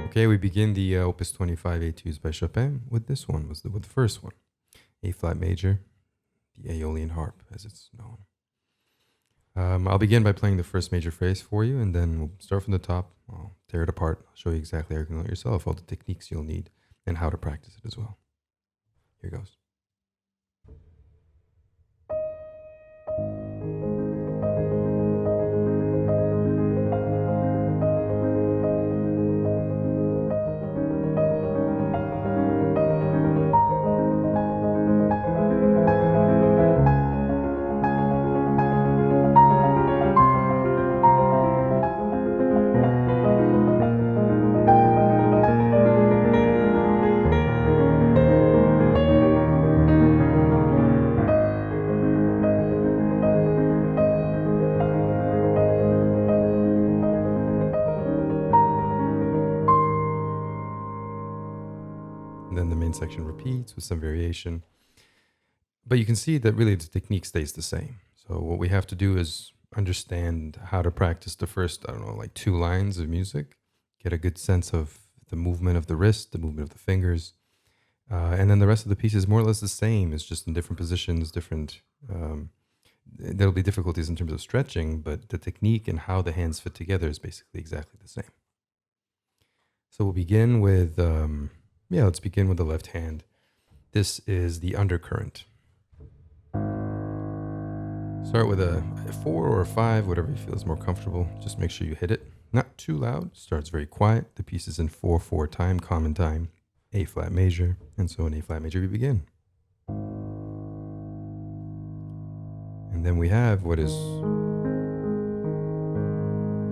Okay, we begin the Opus 25 Etudes by Chopin with this one, with the first one. A flat major, the Aeolian Harp, as it's known. I'll begin by playing the first major phrase for you, and then we'll start from the top. I'll tear it apart. I'll show you exactly how you can learn it yourself, all the techniques you'll need, and how to practice it as well. Here goes. And then the main section repeats with some variation. But you can see that really the technique stays the same. So what we have to do is understand how to practice the first, like 2 lines of music, get a good sense of the movement of the wrist, the movement of the fingers. And then the rest of the piece is more or less the same. It's just in different positions, there'll be difficulties in terms of stretching, but the technique and how the hands fit together is basically exactly the same. So we'll begin with, let's begin with the left hand. This is the undercurrent. Start with a 4 or a 5, whatever you feel is more comfortable. Just make sure you hit it. Not too loud, starts very quiet. The piece is in 4/4 time, common time, A flat major. And so in A flat major we begin. And then we have what is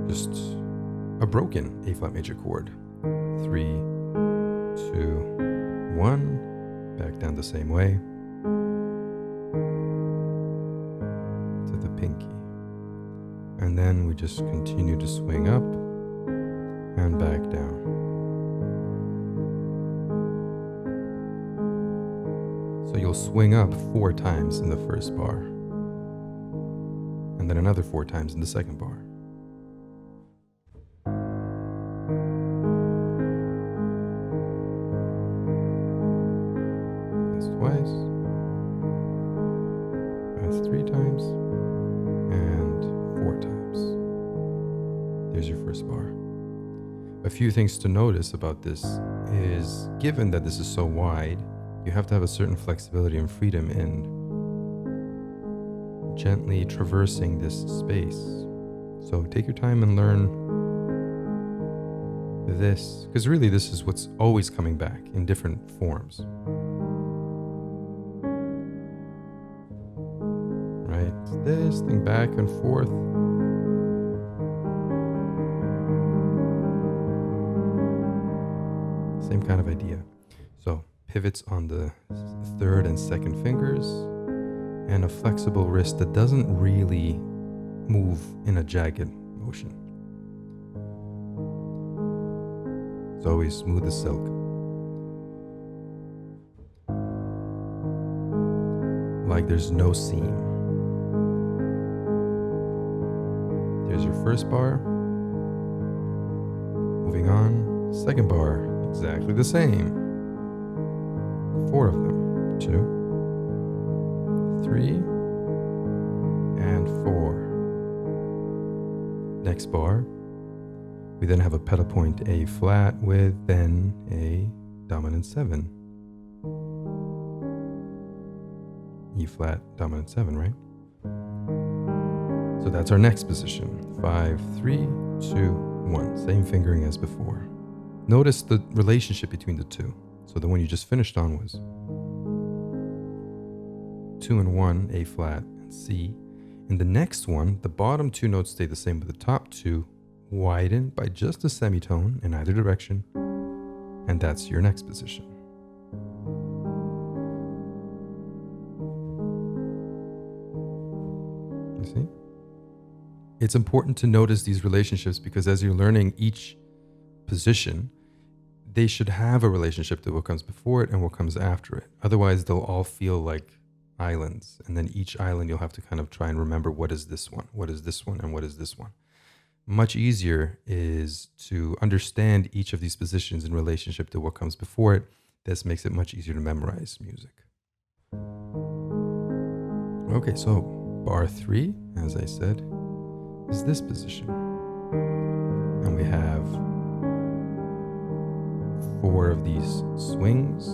just a broken A flat major chord. 3, 2, 1. Back down the same way. To the pinky. And then we just continue to swing up and back down. So you'll swing up 4 times in the first bar. And then another 4 times in the second bar. That's twice. That's 3 times. And 4 times. There's your first bar. A few things to notice about this is, given that this is so wide, you have to have a certain flexibility and freedom in gently traversing this space. So take your time and learn this, because really this is what's always coming back in different forms. Right? This thing back and forth. Same kind of idea. So pivots on the 3rd and 2nd fingers, and a flexible wrist that doesn't really move in a jagged motion. It's always smooth as silk. Like there's no seam. There's your first bar. Moving on, second bar, exactly the same. 4 of them. 2, 3, and 4. Next bar, we then have a pedal point A flat with then a dominant 7. E flat, dominant 7, right? So that's our next position. 5, 3, 2, 1. Same fingering as before. Notice the relationship between the 2. So the one you just finished on was 2 and 1, A flat and C. In the next one, the bottom 2 notes stay the same, but the top 2 widen by just a semitone in either direction, and that's your next position. You see? It's important to notice these relationships because as you're learning each position, they should have a relationship to what comes before it and what comes after it. Otherwise, they'll all feel like islands, and then each island you'll have to kind of try and remember what is this one, and what is this one. much easier is to understand each of these positions in relationship to what comes before it. This makes it much easier to memorize music. Okay, so bar 3, as I said, is this position. And we have 4 of these swings.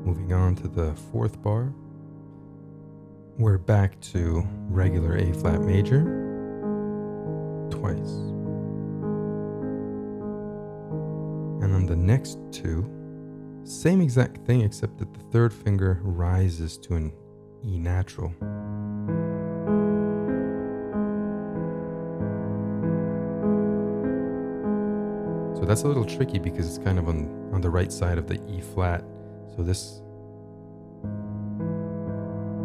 Moving on to the 4th bar, we're back to regular A flat major twice. And on the next 2, same exact thing, except that the 3rd finger rises to an E natural. So that's a little tricky because it's kind of on the right side of the E flat. So this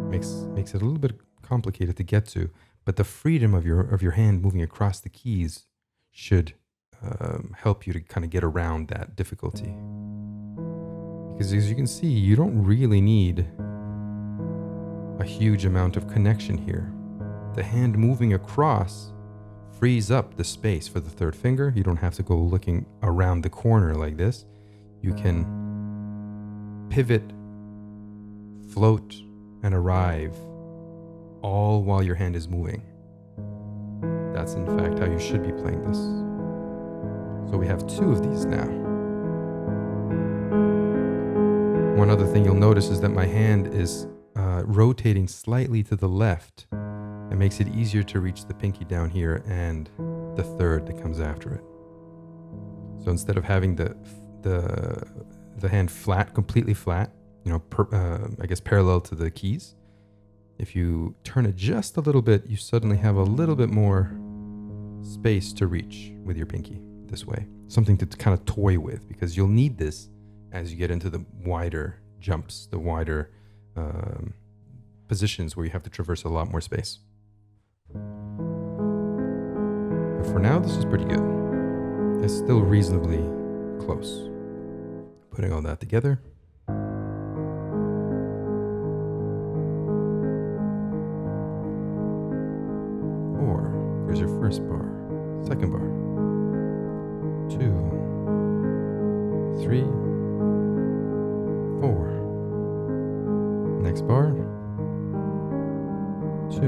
makes it a little bit complicated to get to, but the freedom of your hand moving across the keys should help you to kind of get around that difficulty. Because as you can see, you don't really need a huge amount of connection here. The hand moving across frees up the space for the 3rd finger. You don't have to go looking around the corner like this. You can pivot, float, and arrive all while your hand is moving. That's in fact how you should be playing this. So we have 2 of these now. One other thing you'll notice is that my hand is rotating slightly to the left. It makes it easier to reach the pinky down here and the 3rd that comes after it. So instead of having the hand flat, completely flat, I guess parallel to the keys, if you turn it just a little bit, you suddenly have a little bit more space to reach with your pinky this way. Something to kind of toy with, because you'll need this as you get into the wider jumps, the wider positions where you have to traverse a lot more space. But for now, this is pretty good. It's still reasonably close. Putting all that together. Here's your 1st bar, 2nd bar, 2, 3, 4. Next bar, 2,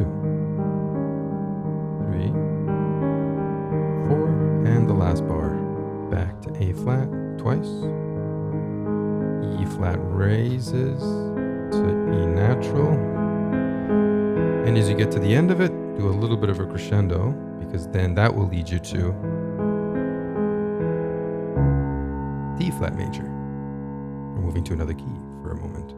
3, 4, and the last bar, back to A flat twice, E flat raises to E natural, and as you get to the end of it, do a little bit of a crescendo, because then that will lead you to D flat major. We're moving to another key for a moment.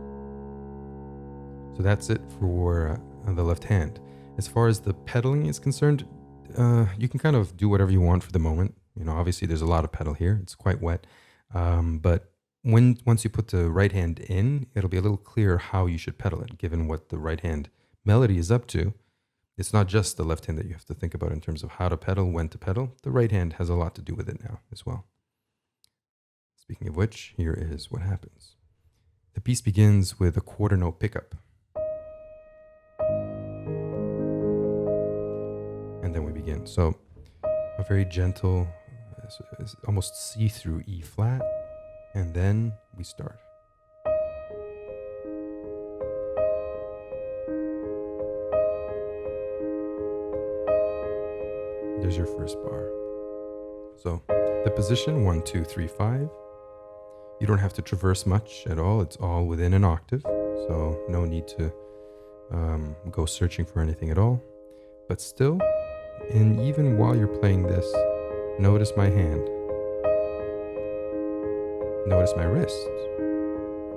So that's it for the left hand. As far as the pedaling is concerned, you can kind of do whatever you want for the moment. Obviously there's a lot of pedal here. It's quite wet. But once you put the right hand in, it'll be a little clearer how you should pedal it, given what the right hand melody is up to. It's not just the left hand that you have to think about in terms of how to pedal, when to pedal. The right hand has a lot to do with it now as well. Speaking of which, here is what happens. The piece begins with a quarter note pickup. And then we begin. So a very gentle, almost see-through E flat, and then we start. There's your 1st bar. So the position 1, 2, 3, 5. You don't have to traverse much at all. It's all within an octave, so no need to go searching for anything at all. But still, and even while you're playing this, notice my hand. Notice my wrist.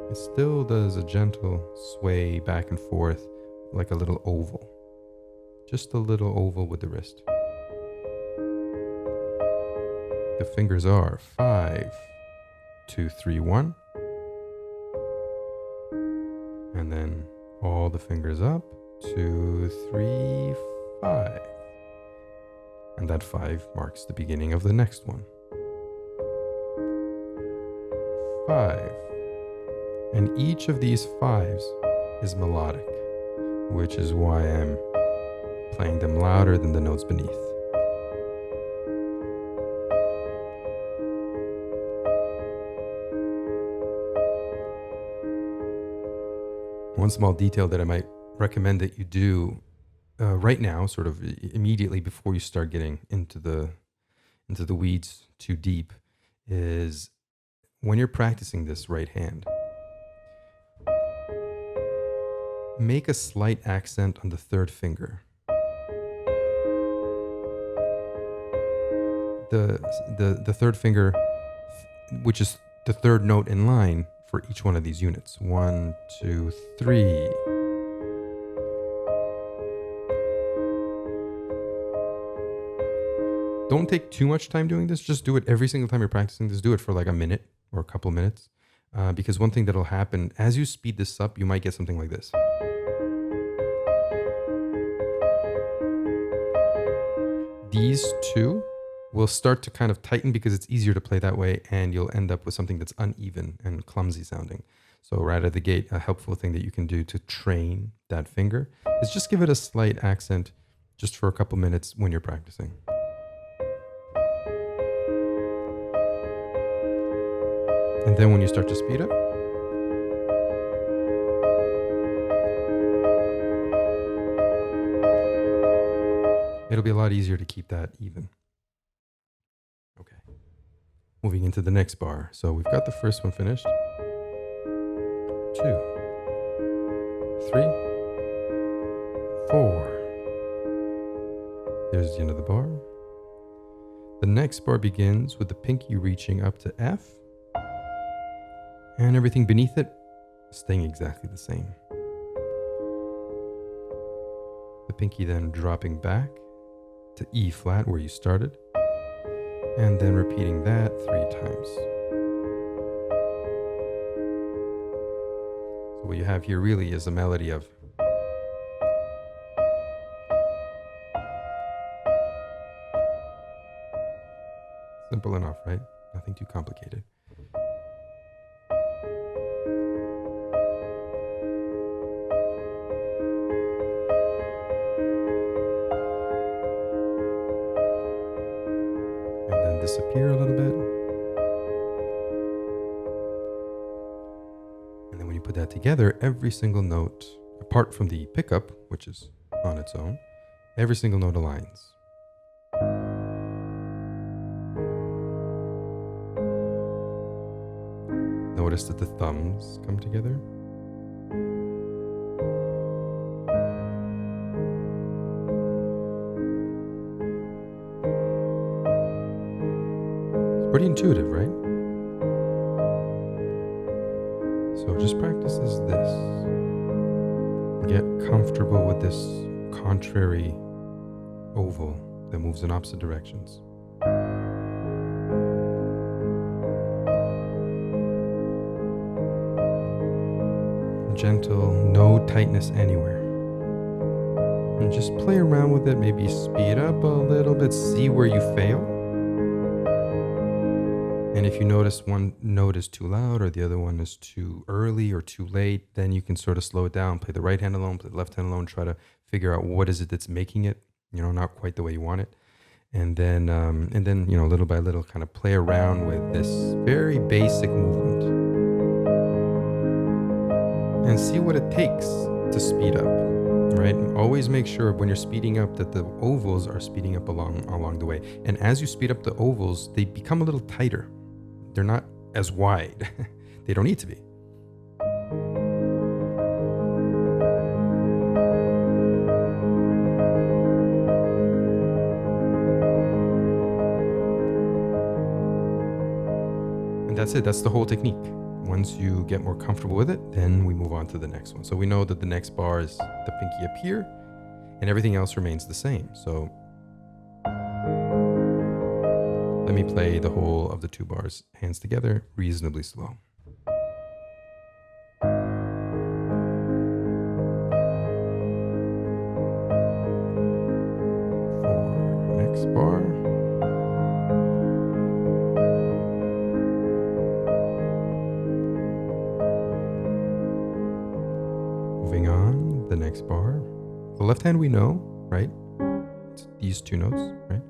It still does a gentle sway back and forth like a little oval. Just a little oval with the wrist. The fingers are 5, 2, 3, 1. And then all the fingers up, 2, 3, 5. And that 5 marks the beginning of the next one. 5. And each of these 5s is melodic, which is why I'm playing them louder than the notes beneath. One small detail that I might recommend that you do right now, sort of immediately before you start getting into the weeds too deep, is when you're practicing this right hand, make a slight accent on the third finger. The third finger, which is the third note in line for each one of these units. 1, 2, 3. Don't take too much time doing this. Just do it every single time you're practicing this. Do it for like a minute or a couple of minutes. Because one thing that'll happen, as you speed this up, you might get something like this. These two will start to kind of tighten because it's easier to play that way, and you'll end up with something that's uneven and clumsy sounding. So right out of the gate, a helpful thing that you can do to train that finger is just give it a slight accent just for a couple minutes when you're practicing. And then when you start to speed up, it'll be a lot easier to keep that even. Okay. Moving into the next bar. So we've got the first one finished. 2, 3, 4. There's the end of the bar. The next bar begins with the pinky reaching up to F, and everything beneath it staying exactly the same. The pinky then dropping back to E flat where you started, and then repeating that 3 times. So what you have here really is a melody of simple enough, right? Nothing too complicated. Disappear a little bit. And then when you put that together, every single note, apart from the pickup, which is on its own, every single note aligns. Notice that the thumbs come together. Pretty intuitive, right? So just practice as this. Get comfortable with this contrary oval that moves in opposite directions. Gentle, no tightness anywhere. And just play around with it, maybe speed up a little bit, see where you fail. And if you notice one note is too loud or the other one is too early or too late, then you can sort of slow it down, play the right hand alone, play the left hand alone, try to figure out what is it that's making it, not quite the way you want it. And then, little by little, kind of play around with this very basic movement and see what it takes to speed up, right? Always make sure when you're speeding up that the ovals are speeding up along the way. And as you speed up the ovals, they become a little tighter. They're not as wide. They don't need to be. And that's it. That's the whole technique. Once you get more comfortable with it, then we move on to the next one. So we know that the next bar is the pinky up here, and everything else remains the same. So let me play the whole of the 2 bars, hands together, reasonably slow. For next bar. Moving on, the next bar. The left hand we know, right? It's these two notes, right?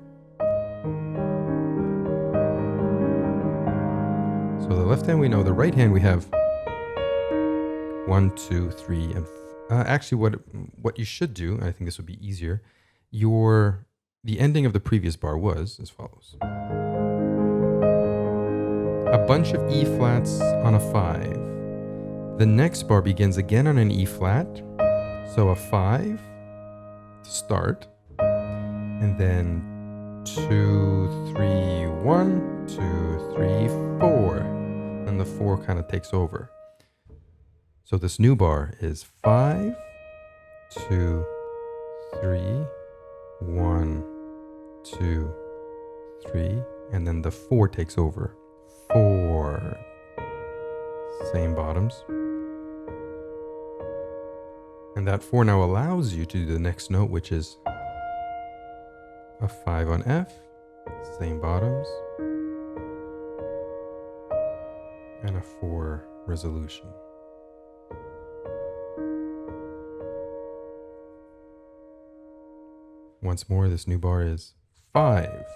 So the left hand we know, the right hand we have 1, 2, 3, and actually what you should do, and I think this would be easier, the ending of the previous bar was as follows. A bunch of E flats on a 5. The next bar begins again on an E flat, so a 5 to start, and then 2, 3, 1, 2, 3, 4, and the 4 kind of takes over. So this new bar is 5, 2, 3, 1, 2, 3, and then the 4 takes over. 4, same bottoms. And that 4 now allows you to do the next note, which is a 5 on F, same bottoms, and a 4 resolution. Once more, this new bar is 5,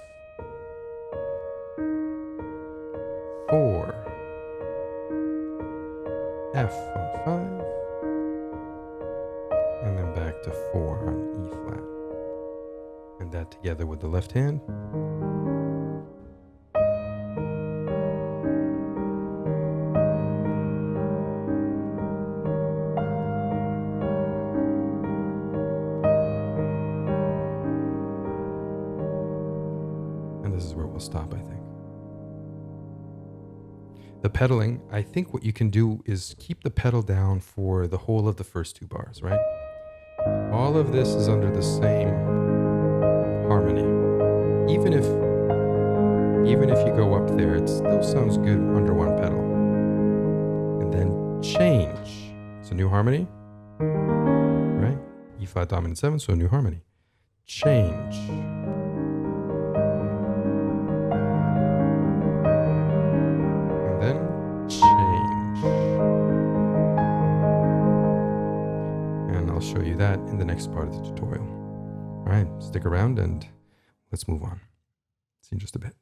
4, F on 5, and then back to 4 on E flat. And that together with the left hand. And this is where we'll stop, I think. The pedaling, I think what you can do is keep the pedal down for the whole of the first 2 bars, right? All of this is under the same harmony. Even if you go up there, it still sounds good under one pedal. And then change. It's a new harmony, right? E flat dominant 7, so a new harmony. Change. And then change. And I'll show you that in the next part of the tutorial. All right, stick around and let's move on. See you in just a bit.